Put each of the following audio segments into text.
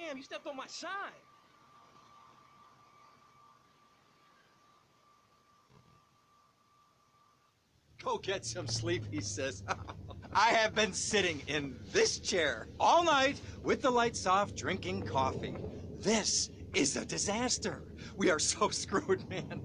Damn, you stepped on my shine. Go get some sleep, he says. I have been sitting in this chair all night with the lights off, drinking coffee. This is a disaster. We are so screwed, man.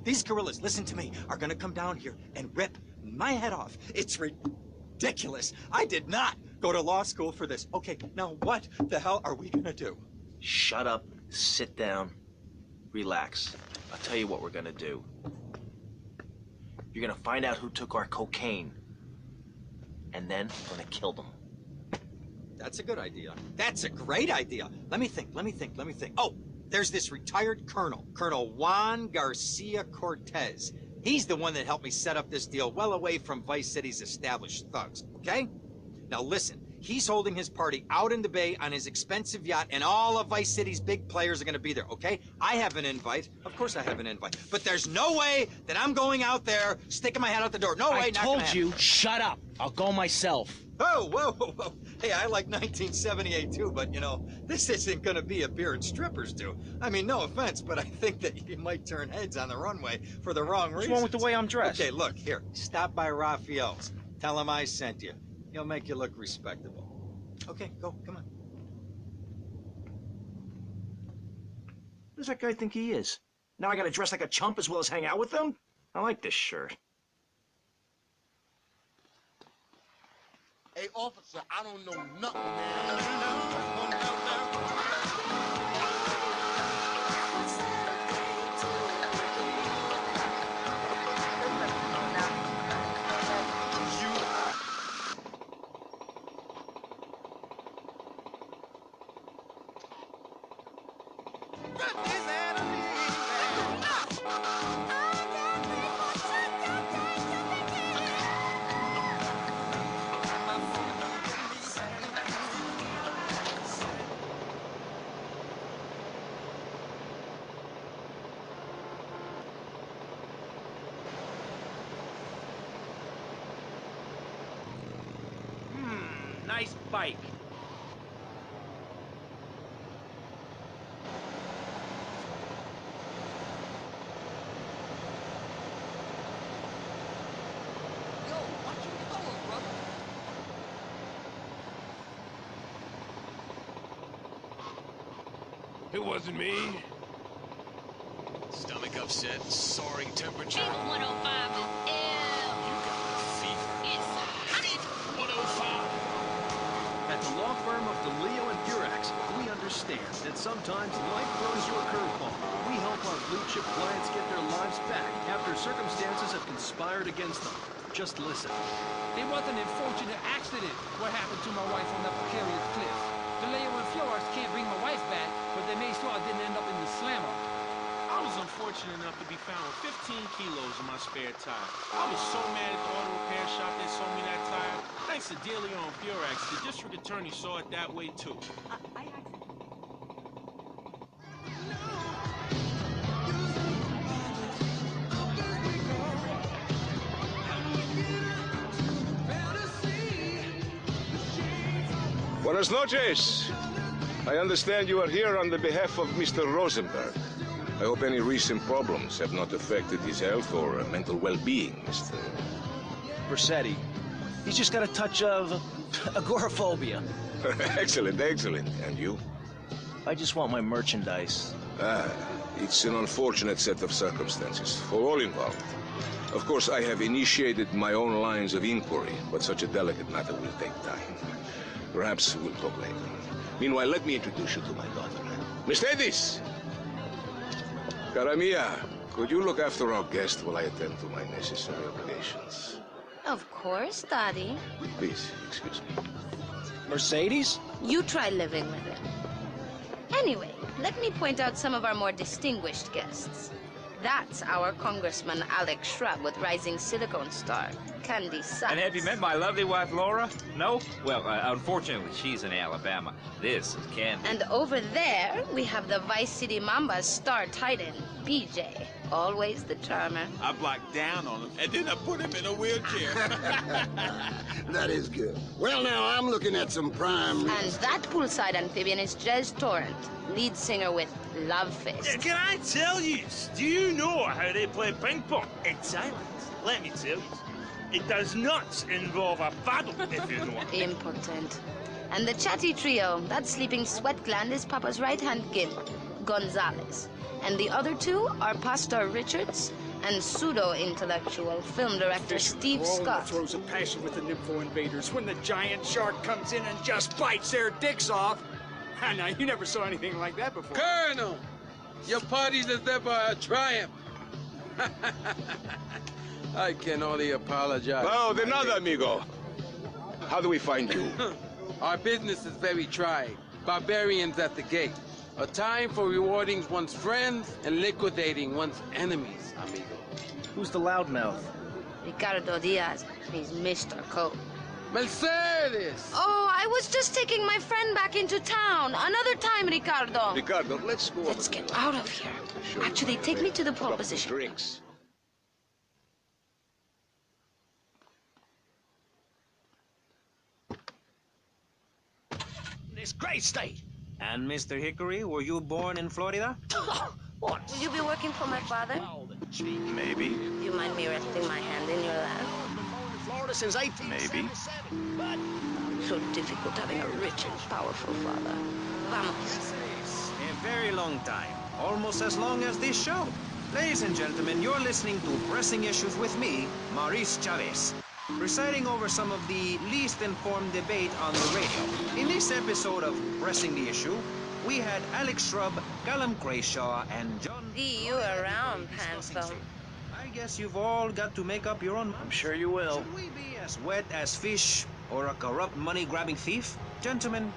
These gorillas, listen to me, are gonna come down here and rip my head off. It's ridiculous. I did not go to law school for this. Okay, now what the hell are we gonna do? Shut up, sit down, relax. I'll tell you what we're gonna do. You're gonna find out who took our cocaine, and then we're gonna kill them. That's a good idea. That's a great idea. Let me think. Oh, there's this retired colonel, Colonel Juan Garcia Cortés. He's the one that helped me set up this deal well away from Vice City's established thugs, okay? Now listen, he's holding his party out in the bay on his expensive yacht, and all of Vice City's big players are gonna be there, okay? I have an invite. Of course I have an invite. But there's no way that I'm going out there, sticking my head out the door. No way, I not gonna told you, happen. shut up. I'll go myself. Oh, whoa. Hey, I like 1978 too, but you know, this isn't gonna be a beer and strippers do. I mean, no offense, but I think that you might turn heads on the runway for the wrong reasons. What's wrong with the way I'm dressed? Okay, look, here, stop by Raphael's. Tell him I sent you. He'll make you look respectable. Okay, go, come on. Who does that guy think he is? Now I gotta dress like a chump as well as hang out with them? I like this shirt. Hey, officer, I don't know nothing, man. Nice bike. Yo, what you doing, brother? It wasn't me. Stomach upset, soaring temperature. Fever 105 is ill. You got the fever. It's Fever 105. At the law firm of DeLeo and Durax, we understand that sometimes life throws you a curveball. We help our blue chip clients get their lives back after circumstances have conspired against them. Just listen. It was an unfortunate accident what happened to my wife on that precarious cliff. DeLeo and Flores can't bring my wife back, but they made sure I didn't end up in the slammer. I was unfortunate enough to be found with 15 kilos in my spare tire. I was so mad at the auto repair shop that sold me that tire. Thanks to DeLeo and Furax, the district attorney saw it that way too. Buenas noches. I understand you are here on the behalf of Mr. Rosenberg. I hope any recent problems have not affected his health or mental well-being, Mr. Versetti. He's just got a touch of agoraphobia. Excellent. And you? I just want my merchandise. It's an unfortunate set of circumstances for all involved. Of course, I have initiated my own lines of inquiry, but such a delicate matter will take time. Perhaps we'll talk later. Meanwhile, let me introduce you to my daughter. Miss Davis! Cara mia, could you look after our guest while I attend to my necessary obligations? Of course, Daddy. Please, excuse me. Mercedes? You try living with it. Anyway, let me point out some of our more distinguished guests. That's our Congressman Alex Shrub with Rising Silicon Star. candy size. And have you met my lovely wife, Laura? No? Well, unfortunately, she's in Alabama. This is Candy. And over there, we have the Vice City Mamba's star titan, BJ. Always the charmer. I blocked down on him, and then I put him in a wheelchair. That is good. Well, now I'm looking at some prime... And that poolside amphibian is Jez Torrent, lead singer with Love Fist. Can I tell you? Do you know how they play ping pong? It's silent. Let me tell you. It does not involve a paddle, if you know. Impotent. And the chatty trio, that sleeping sweat gland is Papa's right-hand gimp, Gonzalez. And the other two are Pastor Richards and pseudo-intellectual film director Steve Scott. Throws a passion with the Nympho invaders when the giant shark comes in and just bites their dicks off. Now, you never saw anything like that before. Colonel, your party's as ever a triumph. I can only apologize. Oh, de nada, amigo. How do we find you? Our business is very trying. Barbarians at the gate. A time for rewarding one's friends and liquidating one's enemies, amigo. Who's the loudmouth? Ricardo Diaz. He's Mr. Cope. Mercedes! Oh, I was just taking my friend back into town. Another time, Ricardo. Ricardo, let's go. Let's get out of here. Actually, take me to the pole position. Drinks. This great state. And Mr. Hickory, were you born in Florida? What? Will you be working for my father? Maybe. Do you mind me resting my hand in your lap? Florida since 1877. Maybe. So difficult having a rich and powerful father. Vamos. A very long time. Almost as long as this show. Ladies and gentlemen, you're listening to Pressing Issues with me, Maurice Chavez, presiding over some of the least informed debate on the radio. In this episode of Pressing the Issue, we had Alex Shrub, Callum Crayshaw, and John... See you around, handsome. I guess you've all got to make up your own mind. I'm sure you will. Should we be as wet as fish or a corrupt money-grabbing thief? Gentlemen...